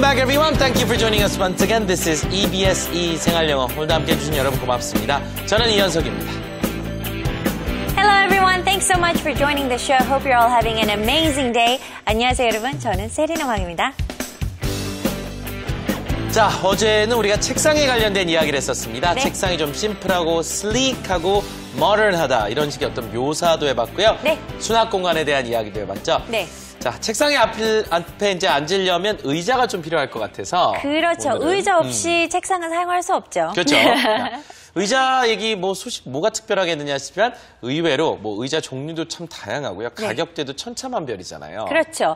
back, everyone. Thank you for joining us once again. This is EBS 생활영어. 오늘도 함께해 주신 여러분 고맙습니다. 저는 이현석입니다. Hello, everyone. Thanks so much for joining the show. Hope you're all having an amazing day. 안녕하세요, 여러분. 저는 세리나 황입니다. 자, 어제는 우리가 책상에 관련된 이야기를 했었습니다. 네. 책상이 좀 심플하고 슬릭하고 모던하다 이런 식의 어떤 묘사도 해봤고요. 네. 수납 공간에 대한 이야기도 해봤죠. 네. 자, 책상에 앞에 이제 앉으려면 의자가 좀 필요할 것 같아서. 그렇죠. 오늘은, 의자 없이 책상은 사용할 수 없죠. 그렇죠. 의자 얘기 뭐가 특별하겠느냐 싶지만 의외로 의자 종류도 참 다양하고요. 네. 가격대도 천차만별이잖아요. 그렇죠.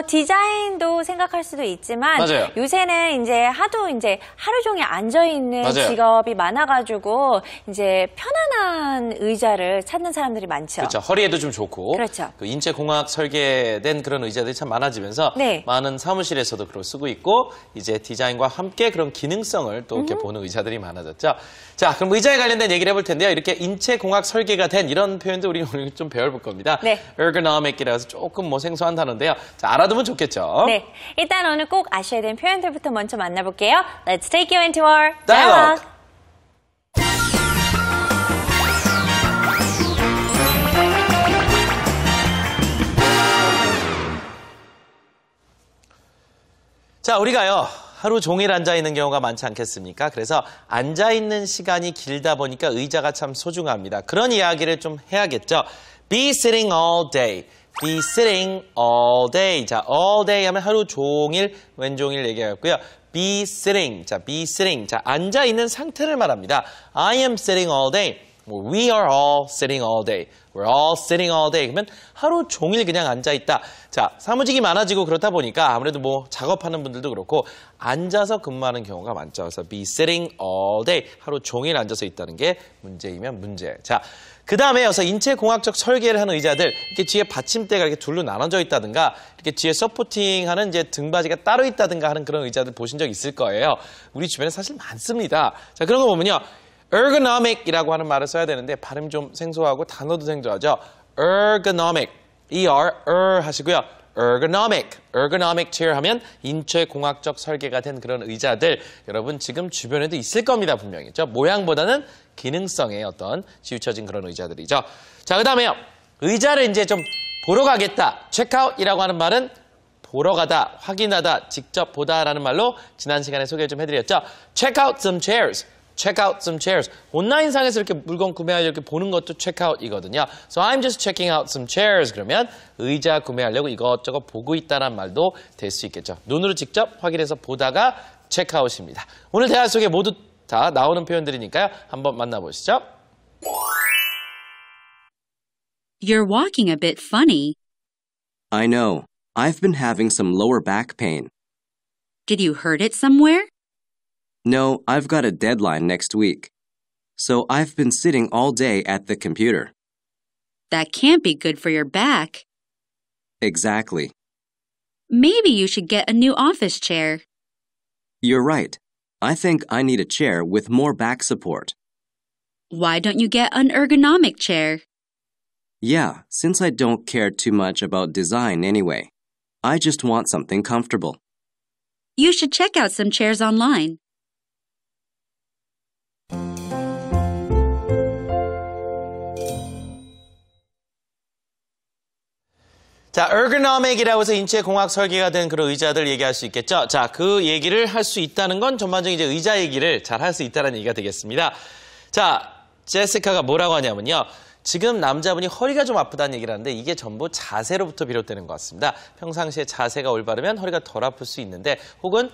디자인도 생각할 수도 있지만 맞아요. 요새는 이제 하루 종일 앉아 있는 맞아요. 직업이 많아가지고 이제 편안한 의자를 찾는 사람들이 많죠. 그렇죠. 허리에도 좀 좋고. 그렇죠. 그 인체공학 설계된 그런 의자들이 참 많아지면서 네. 많은 사무실에서도 그걸 쓰고 있고 이제 디자인과 함께 그런 기능성을 또 이렇게 보는 의자들이 많아졌죠. 자, 그럼 의자에 관련된 얘기를 해볼 텐데요. 이렇게 인체공학 설계가 된 이런 표현도 우리 오늘 좀 배워볼 겁니다. 네. ergonomic이라고 해서 조금 생소한 단어인데요. 자, 알아두면 좋겠죠. 네. 일단 오늘 꼭 아셔야 되는 표현들부터 먼저 만나볼게요. Let's take you into our Dialogue. 자, 우리가요. 하루 종일 앉아있는 경우가 많지 않겠습니까? 그래서 앉아있는 시간이 길다 보니까 의자가 참 소중합니다. 그런 이야기를 좀 해야겠죠. Be sitting all day. Be sitting all day. 자, all day 하면 하루 종일, 왼종일 얘기하였고요. Be sitting. 자, be sitting. 자, 앉아있는 상태를 말합니다. I am sitting all day. We are all sitting all day. We're all sitting all day. 그러면 하루 종일 그냥 앉아있다. 자, 사무직이 많아지고 그렇다 보니까 아무래도 작업하는 분들도 그렇고 앉아서 근무하는 경우가 많죠. 그래서 be sitting all day. 하루 종일 앉아서 있다는 게 문제이면 문제. 자, 그 다음에 여기서 인체공학적 설계를 하는 의자들, 이렇게 뒤에 받침대가 이렇게 둘로 나눠져 있다든가, 이렇게 뒤에 서포팅 하는 이제 등받이가 따로 있다든가 하는 그런 의자들 보신 적 있을 거예요. 우리 주변에 사실 많습니다. 자, 그런 거 보면요. ergonomic이라고 하는 말을 써야 되는데 발음이 좀 생소하고 단어도 생소하죠. ergonomic, 하시고요. ergonomic chair 하면 인체공학적 설계가 된 그런 의자들 여러분 지금 주변에도 있을 겁니다. 분명히. 모양보다는 기능성의 어떤 치우쳐진 그런 의자들이죠. 자, 그 다음에요. 의자를 이제 좀 보러 가겠다. checkout이라고 하는 말은 보러 가다, 확인하다, 직접 보다라는 말로 지난 시간에 소개를 좀 해드렸죠. Check out some chairs. Check out some chairs. 온라인상에서 이렇게 물건 구매하려고 이렇게 보는 것도 checkout이거든요. So I'm just checking out some chairs. 그러면 의자 구매하려고 이것저것 보고 있다는 말도 될 수 있겠죠. 눈으로 직접 확인해서 보다가 checkout입니다. 오늘 대화 속에 모두 다 나오는 표현들이니까요. 한번 만나보시죠. You're walking a bit funny. I know. I've been having some lower back pain. Did you hurt it somewhere? No, I've got a deadline next week. So I've been sitting all day at the computer. That can't be good for your back. Exactly. Maybe you should get a new office chair. You're right. I think I need a chair with more back support. Why don't you get an ergonomic chair? Yeah, since I don't care too much about design anyway. I just want something comfortable. You should check out some chairs online. 자, ergonomic이라고 해서 인체공학 설계가 된 그런 의자들 얘기할 수 있겠죠. 자, 그 얘기를 할 수 있다는 건 전반적인 이제 의자 얘기를 잘 할 수 있다는 얘기가 되겠습니다. 자, 제시카가 뭐라고 하냐면요. 지금 남자분이 허리가 좀 아프다는 얘기를 하는데 이게 전부 자세로부터 비롯되는 것 같습니다. 평상시에 자세가 올바르면 허리가 덜 아플 수 있는데 혹은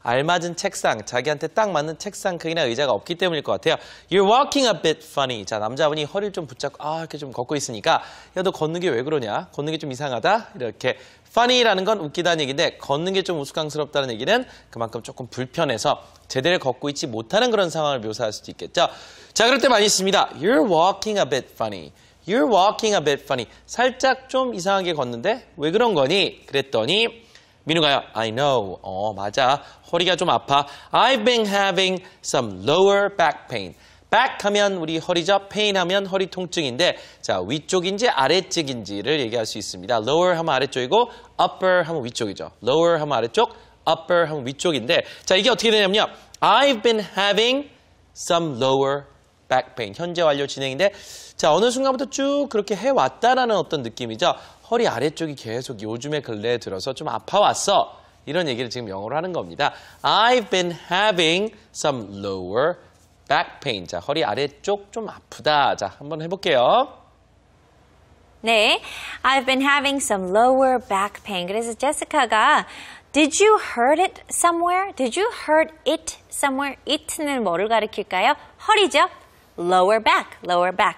알맞은 책상, 자기한테 딱 맞는 책상 크기나 의자가 없기 때문일 것 같아요. You're walking a bit funny. 자, 남자분이 허리를 좀 붙잡고 이렇게 좀 걷고 있으니까 야, 너 걷는 게 왜 그러냐? 걷는 게 좀 이상하다? 이렇게 funny라는 건 웃기다는 얘기인데 걷는 게 좀 우스꽝스럽다는 얘기는 그만큼 조금 불편해서 제대로 걷고 있지 못하는 그런 상황을 묘사할 수도 있겠죠. 자, 그럴 때 많이 있습니다. You're walking a bit funny. You're walking a bit funny. 살짝 좀 이상하게 걷는데 왜 그런 거니? 그랬더니 민우가요. I know. 맞아. 허리가 좀 아파. I've been having some lower back pain. back 하면 우리 허리죠. pain 하면 허리 통증인데 자, 위쪽인지 아래쪽인지를 얘기할 수 있습니다. lower 하면 아래쪽이고 upper 하면 위쪽이죠. lower 하면 아래쪽, upper 하면 위쪽인데 자 이게 어떻게 되냐면요. I've been having some lower back pain. 현재 완료 진행인데 자 어느 순간부터 쭉 그렇게 해왔다라는 어떤 느낌이죠. 허리 아래쪽이 계속 요즘에 근래에 들어서 좀 아파왔어. 이런 얘기를 지금 영어로 하는 겁니다. I've been having some lower back pain. 자 허리 아래쪽 좀 아프다. 자 한번 해볼게요. 네, I've been having some lower back pain. 그래서 제시카가 Did you hurt it somewhere? Did you hurt it somewhere? It는 뭐를 가리킬까요? 허리죠? Lower back,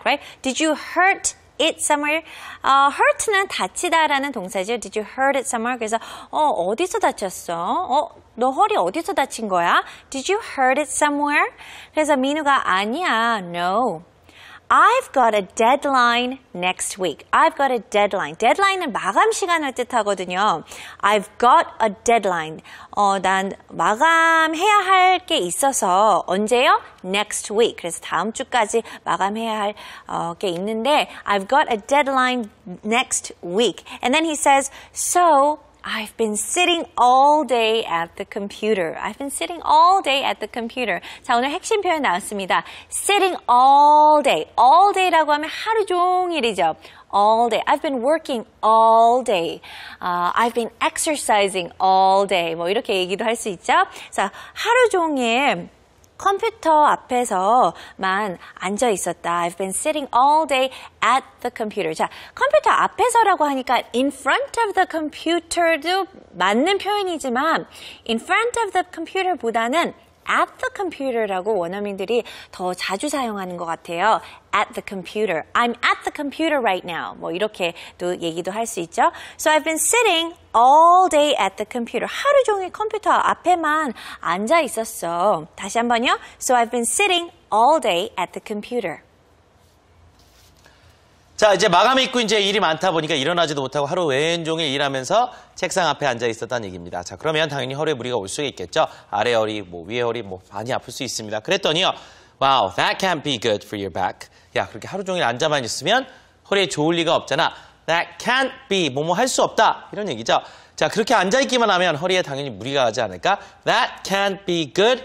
right? Did you hurt it somewhere? hurt는 다치다라는 동사죠. Did you hurt it somewhere? 그래서 어디서 다쳤어? 너 허리 어디서 다친 거야? Did you hurt it somewhere? 그래서 민우가 아니야, no. I've got a deadline next week. I've got a deadline. deadline은 마감 시간을 뜻하거든요. I've got a deadline. 난 마감해야 할 게 있어서 언제요? Next week. 그래서 다음 주까지 마감해야 할 게 있는데 I've got a deadline next week. And then he says, so I've been sitting all day at the computer. I've been sitting all day at the computer. 자, 오늘 핵심 표현 나왔습니다. Sitting all day. All day라고 하면 하루 종일이죠. All day. I've been working all day. I've been exercising all day. 뭐 이렇게 얘기도 할 수 있죠. 자, 하루 종일 컴퓨터 앞에서만 앉아 있었다. I've been sitting all day at the computer. 자, 컴퓨터 앞에서라고 하니까 in front of the computer도 맞는 표현이지만 in front of the computer보다는 at the computer라고 원어민들이 더 자주 사용하는 것 같아요. At the computer. I'm at the computer right now. 뭐 이렇게도 얘기도 할 수 있죠. So I've been sitting all day at the computer. 하루 종일 컴퓨터 앞에만 앉아 있었어. 다시 한번요. So I've been sitting all day at the computer. 자, 이제 마감이 있고 이제 일이 많다 보니까 일어나지도 못하고 하루 왼종일 일하면서 책상 앞에 앉아 있었다는 얘기입니다. 자, 그러면 당연히 허리에 무리가 올 수가 있겠죠. 아래 허리, 위에 허리, 많이 아플 수 있습니다. 그랬더니요. Wow, that can't be good for your back. 야, 그렇게 하루 종일 앉아만 있으면 허리에 좋을 리가 없잖아. That can't be, 할 수 없다. 이런 얘기죠. 자, 그렇게 앉아있기만 하면 허리에 당연히 무리가 가지 않을까? That can't be good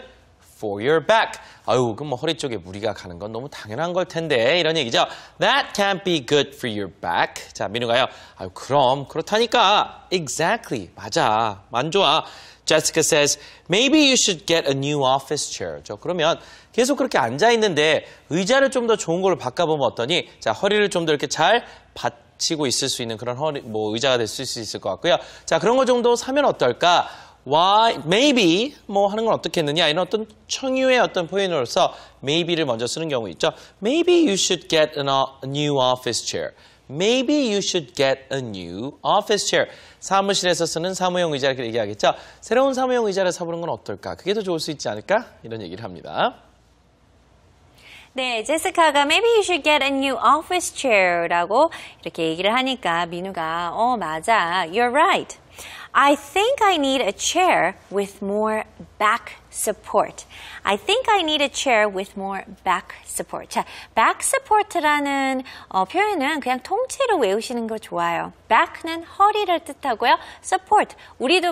for your back. 아유, 그럼 허리 쪽에 무리가 가는 건 너무 당연한 걸 텐데. 이런 얘기죠. That can't be good for your back. 자, 민우가요. 아유, 그럼 그렇다니까. Exactly. 맞아. 안 좋아. Jessica says, maybe you should get a new office chair. 그러면 계속 그렇게 앉아있는데 의자를 좀 더 좋은 걸로 바꿔보면 어떠니? 자, 허리를 좀 더 이렇게 잘 받치고 있을 수 있는 그런 의자가 될 수 있을 것 같고요. 자, 그런 거 정도 사면 어떨까? Why, maybe, 하는 건 어떻겠느냐? 이런 어떤 청유의 어떤 표현으로서 maybe를 먼저 쓰는 경우 있죠. Maybe you should get a new office chair. Maybe you should get a new office chair. 사무실에서 쓰는 사무용 의자를 얘기하겠죠. 새로운 사무용 의자를 사보는 건 어떨까? 그게 더 좋을 수 있지 않을까? 이런 얘기를 합니다. 네, 제시카가 maybe you should get a new office chair라고 이렇게 얘기를 하니까 민우가 맞아, you're right. I think I need a chair with more back support. I think I need a chair with more back support. 자, back support라는 표현은 그냥 통째로 외우시는 거 좋아요. back는 허리를 뜻하고요. support, 우리도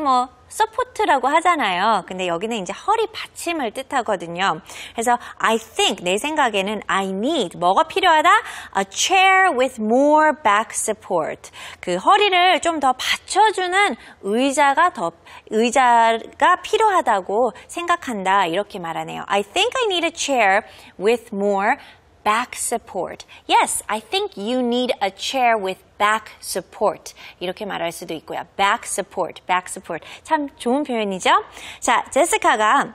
support라고 하잖아요. 근데 여기는 이제 허리 받침을 뜻하거든요. 그래서 I think, 내 생각에는 I need, 뭐가 필요하다? A chair with more back support. 그 허리를 좀 더 받쳐주는 의자가 필요하다고 생각한다. 이렇게 말하네요. I think I need a chair with more back support. Yes, I think you need a chair with back support. 이렇게 말할 수도 있고요. back support, back support. 참 좋은 표현이죠? 자, 제시카가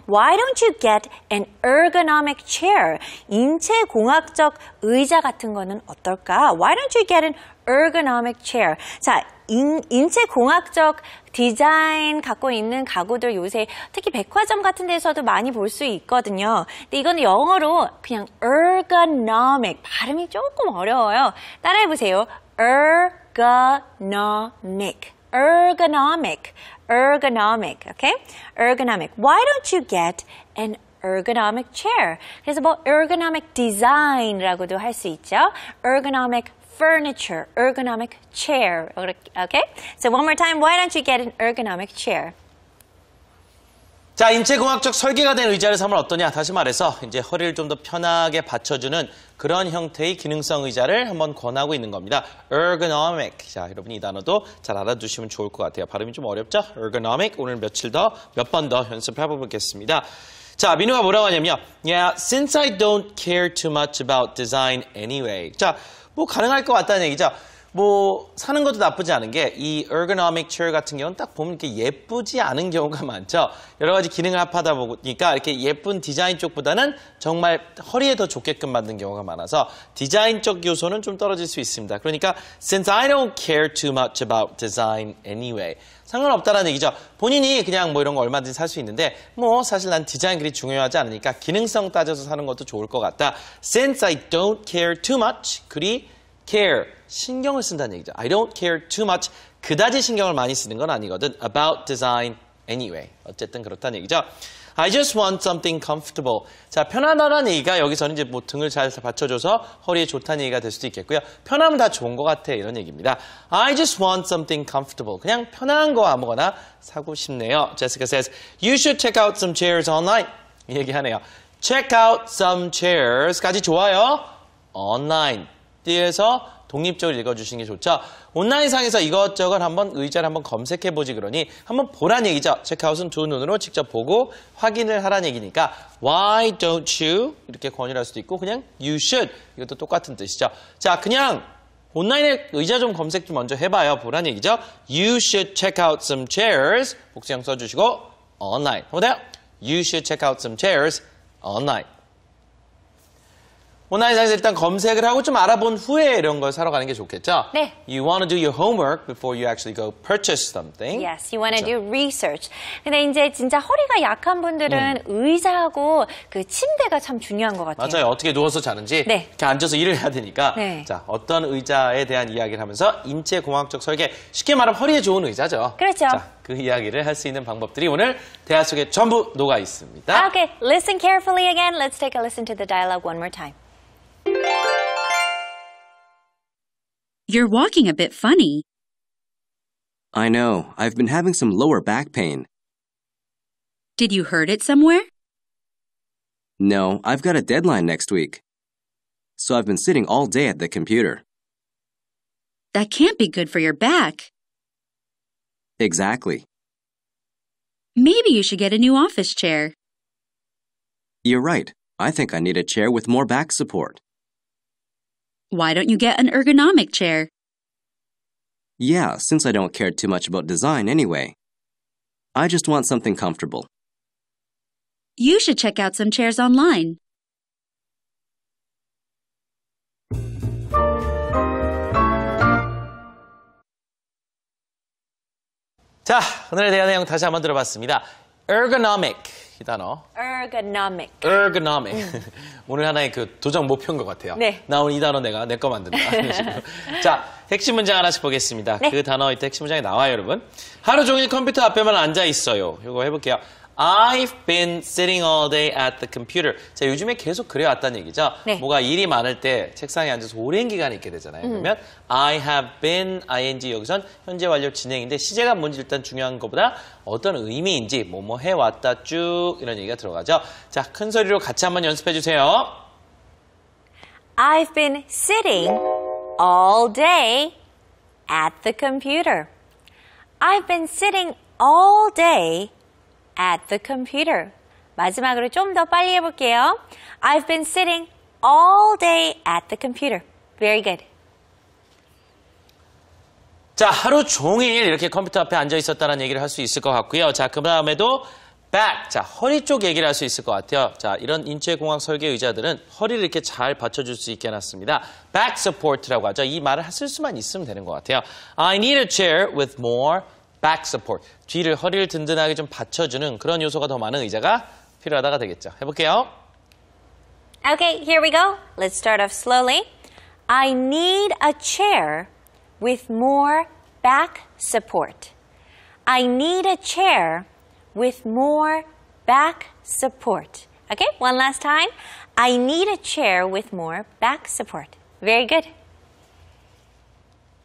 Why don't you get an ergonomic chair? 인체공학적 의자 같은 거는 어떨까? Why don't you get an ergonomic chair? 자, 인체공학적 디자인 갖고 있는 가구들 요새 특히 백화점 같은 데서도 많이 볼 수 있거든요. 근데 이거는 영어로 그냥 ergonomic, 발음이 조금 어려워요. 따라해보세요. ergonomic, ergonomic, ergonomic, okay? ergonomic. Why don't you get an ergonomic chair? 그래서 ergonomic design라고도 할 수 있죠. ergonomic furniture, ergonomic chair. Okay? So one more time, why don't you get an ergonomic chair? 자, 인체공학적 설계가 된 의자를 사면 어떠냐? 다시 말해서 이제 허리를 좀 더 편하게 받쳐주는 그런 형태의 기능성 의자를 한번 권하고 있는 겁니다. ergonomic. 자, 여러분이 이 단어도 잘 알아두시면 좋을 것 같아요. 발음이 좀 어렵죠? ergonomic. 오늘 몇 번 더 연습해 보겠습니다. 자, 민우가 뭐라고 하냐면요. Yeah, since I don't care too much about design anyway. 자, 뭐 가능할 것 같다는 얘기죠. 뭐 사는 것도 나쁘지 않은 게 이 ergonomic chair 같은 경우는 딱 보면 이렇게 예쁘지 않은 경우가 많죠. 여러 가지 기능을 합하다 보니까 이렇게 예쁜 디자인 쪽보다는 정말 허리에 더 좋게끔 만든 경우가 많아서 디자인적 요소는 좀 떨어질 수 있습니다. 그러니까 since I don't care too much about design anyway. 상관없다라는 얘기죠. 본인이 그냥 뭐 이런 거 얼마든지 살 수 있는데 뭐 사실 난 디자인 그리 중요하지 않으니까 기능성 따져서 사는 것도 좋을 것 같다. Since I don't care too much. 그리 care. 신경을 쓴다는 얘기죠. I don't care too much. 그다지 신경을 많이 쓰는 건 아니거든. About design anyway. 어쨌든 그렇다는 얘기죠. I just want something comfortable. 자, 편안하다는 얘기가 여기서는 이제 뭐 등을 잘 받쳐줘서 허리에 좋다는 얘기가 될 수도 있겠고요. 편하면 다 좋은 것 같아. 이런 얘기입니다. I just want something comfortable. 그냥 편한 거 아무거나 사고 싶네요. Jessica says, you should check out some chairs online. 이 얘기하네요. Check out some chairs까지 좋아요. Online. 뒤에서 독립적으로 읽어주시는 게 좋죠. 온라인상에서 이것저것 한번 의자를 한번 검색해보지 그러니 한번 보란 얘기죠. 체크아웃은 두 눈으로 직접 보고 확인을 하란 얘기니까 Why don't you? 이렇게 권유를 할 수도 있고 그냥 You should. 이것도 똑같은 뜻이죠. 자, 그냥 온라인에 의자 좀 검색 좀 먼저 해봐요. 보란 얘기죠. You should check out some chairs. 복수형 써주시고 online. 보세요. You should check out some chairs online. 온라인상에서 일단 검색을 하고 좀 알아본 후에 이런 걸 사러 가는 게 좋겠죠? 네. You want to do your homework before you actually go purchase something. Yes, you want to do research. 근데 이제 진짜 허리가 약한 분들은 의자하고 그 침대가 참 중요한 것 같아요. 맞아요. 어떻게 누워서 자는지 네. 이렇게 앉아서 일을 해야 되니까 네. 자, 어떤 의자에 대한 이야기를 하면서 인체공학적 설계, 쉽게 말하면 허리에 좋은 의자죠. 그렇죠. 자, 그 이야기를 할 수 있는 방법들이 오늘 대화 속에 전부 녹아 있습니다. Okay, listen carefully again. Let's take a listen to the dialogue one more time. You're walking a bit funny. I know. I've been having some lower back pain. Did you hurt it somewhere? No, I've got a deadline next week. So I've been sitting all day at the computer. That can't be good for your back. Exactly. Maybe you should get a new office chair. You're right. I think I need a chair with more back support. Why don't you get an ergonomic chair? Yeah, since I don't care too much about design anyway. I just want something comfortable. You should check out some chairs online. 자, 오늘의 대화 내용 다시 한번 들어봤습니다. ergonomic 이 단어. Ergonomic. ergonomic. 오늘 하나의 그 도전 목표인 것 같아요. 네. 나 오늘 이 단어 내가 내 거 만든다. 이런 식으로. 자, 핵심 문장 하나씩 보겠습니다. 네. 그 단어 이때 핵심 문장이 나와요, 여러분. 하루 종일 컴퓨터 앞에만 앉아 있어요. 이거 해볼게요. I've been sitting all day at the computer. 자, 요즘에 계속 그래왔다는 얘기죠. 네. 뭐가 일이 많을 때 책상에 앉아서 오랜 기간 있게 되잖아요. 그러면 I have been, ing 여기선 현재 완료 진행인데 시제가 뭔지 일단 중요한 것보다 어떤 의미인지 뭐뭐 해왔다 쭉 이런 얘기가 들어가죠. 자, 큰 소리로 같이 한번 연습해 주세요. I've been sitting all day at the computer. I've been sitting all day at the computer. 마지막으로 좀 더 빨리 해볼게요. I've been sitting all day at the computer. Very good. 자, 하루 종일 이렇게 컴퓨터 앞에 앉아 있었다는 얘기를 할 수 있을 것 같고요. 자, 그 다음에도 back. 자, 허리 쪽 얘기를 할 수 있을 것 같아요. 자, 이런 인체공학 설계 의자들은 허리를 이렇게 잘 받쳐줄 수 있게 해놨습니다. back support라고 하죠. 이 말을 쓸 수만 있으면 되는 것 같아요. I need a chair with more back support. 뒤를, 허리를 든든하게 좀 받쳐주는 그런 요소가 더 많은 의자가 필요하다가 되겠죠. 해볼게요. Okay, here we go. Let's start off slowly. I need a chair with more back support. I need a chair with more back support. Okay, one last time. I need a chair with more back support. Very good.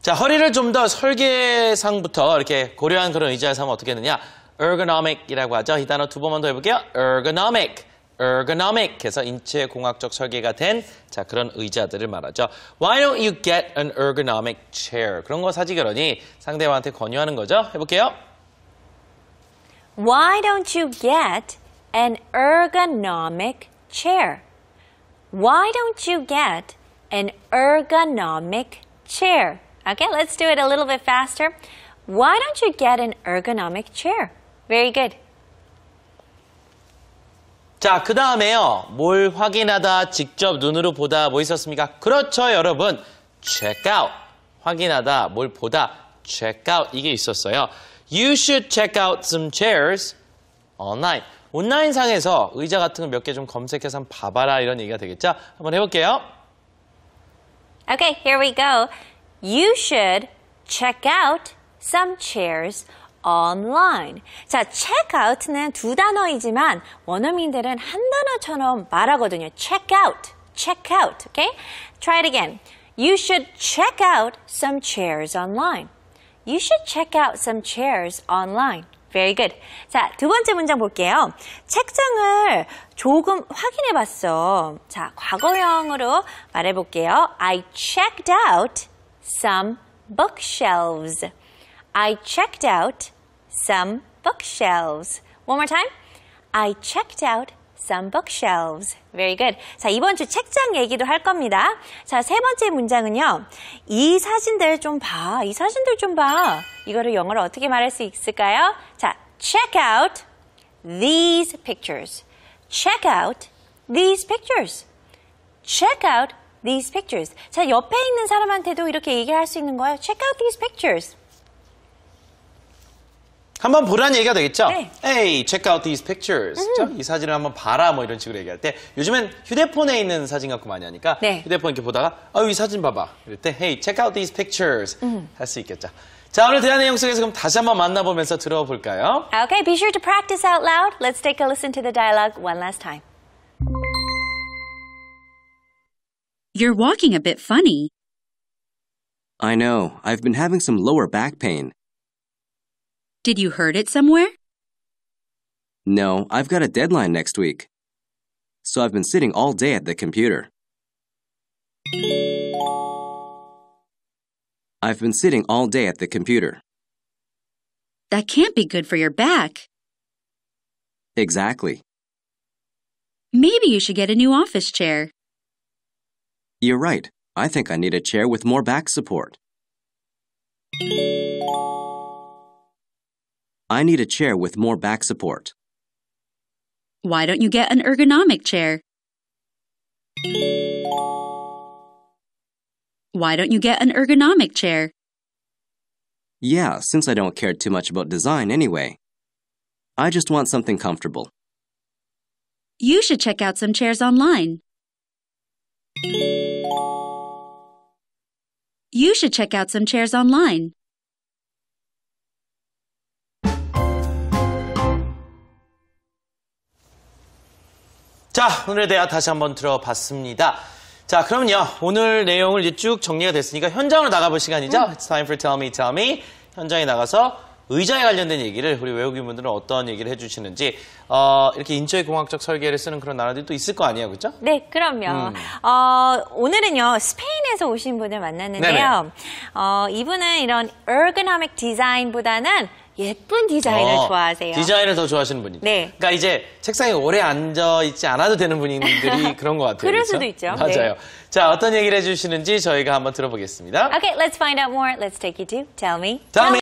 자, 허리를 좀 더 설계상부터 이렇게 고려한 그런 의자를 사면 어떻게 되느냐? ergonomic이라고 하죠. 이 단어 두 번만 더 해볼게요. ergonomic. ergonomic 해서 인체 공학적 설계가 된 자, 그런 의자들을 말하죠. Why don't you get an ergonomic chair? 그런 거 사지 그러니 상대방한테 권유하는 거죠. 해볼게요. Why don't you get an ergonomic chair? Why don't you get an ergonomic chair? Okay, let's do it a little bit faster. Why don't you get an ergonomic chair? Very good. 자, 그 다음에요. 뭘 확인하다, 직접 눈으로 보다 뭐 있었습니까? 그렇죠, 여러분. check out. 확인하다, 뭘 보다, check out. 이게 있었어요. You should check out some chairs online. 온라인상에서 의자 같은 거 몇 개 좀 검색해서 한번 봐봐라 이런 얘기가 되겠죠? 한번 해볼게요. Okay, here we go. You should check out some chairs online. 자, check out는 두 단어이지만 원어민들은 한 단어처럼 말하거든요. check out, check out. Okay? Try it again. You should check out some chairs online. You should check out some chairs online. Very good. 자, 두 번째 문장 볼게요. 책장을 조금 확인해 봤어. 자, 과거형으로 말해 볼게요. I checked out some bookshelves. I checked out some bookshelves. One more time. I checked out some bookshelves. Very good. 자, 이번 주 책장 얘기도 할 겁니다. 자, 세 번째 문장은요. 이 사진들 좀 봐. 이 사진들 좀 봐. 이거를 영어로 어떻게 말할 수 있을까요? 자, check out these pictures. Check out these pictures. Check out these pictures. 자, 옆에 있는 사람한테도 이렇게 얘기를 할 수 있는 거예요. Check out these pictures. 한번 보라는 얘기가 되겠죠? 네. Hey, check out these pictures. 그렇죠? 이 사진을 한번 봐라 뭐 이런 식으로 얘기할 때 요즘엔 휴대폰에 있는 사진 갖고 많이 하니까 네. 휴대폰 이렇게 보다가 이 사진 봐봐. 이럴 때 Hey, check out these pictures 할 수 있겠죠. 자, 오늘 대화 내용 속에서 그럼 다시 한번 만나보면서 들어볼까요? Okay, be sure to practice out loud. Let's take a listen to the dialogue one last time. You're walking a bit funny. I know. I've been having some lower back pain. Did you hurt it somewhere? No, I've got a deadline next week. So I've been sitting all day at the computer. I've been sitting all day at the computer. That can't be good for your back. Exactly. Maybe you should get a new office chair. You're right. I think I need a chair with more back support. I need a chair with more back support. Why don't you get an ergonomic chair? Why don't you get an ergonomic chair? Yeah, since I don't care too much about design anyway. I just want something comfortable. You should check out some chairs online. You should check out some chairs online. 자, 오늘의 대화 다시 한번 들어봤습니다. 자, 그럼요. 오늘 내용을 이제 쭉 정리가 됐으니까 현장으로 나가볼 시간이죠. It's time for Tell Me, Tell Me. 현장에 나가서 의자에 관련된 얘기를 우리 외국인분들은 어떤 얘기를 해주시는지 이렇게 인체 공학적 설계를 쓰는 그런 나라들이 또 있을 거 아니에요, 그렇죠? 네, 그럼요. 오늘은요 스페인에서 오신 분을 만났는데요. 이분은 이런 ergonomic 디자인보다는 예쁜 디자인을 좋아하세요. 디자인을 더 좋아하시는 분이죠. 네. 그러니까 이제 책상에 오래 앉아 있지 않아도 되는 분들이 그런 것 같아요. 그럴 그렇죠? 수도 있죠. 맞아요. 네. 자, 어떤 얘기를 해주시는지 저희가 한번 들어보겠습니다. Okay, let's find out more. Let's take you to Tell Me. Tell Me.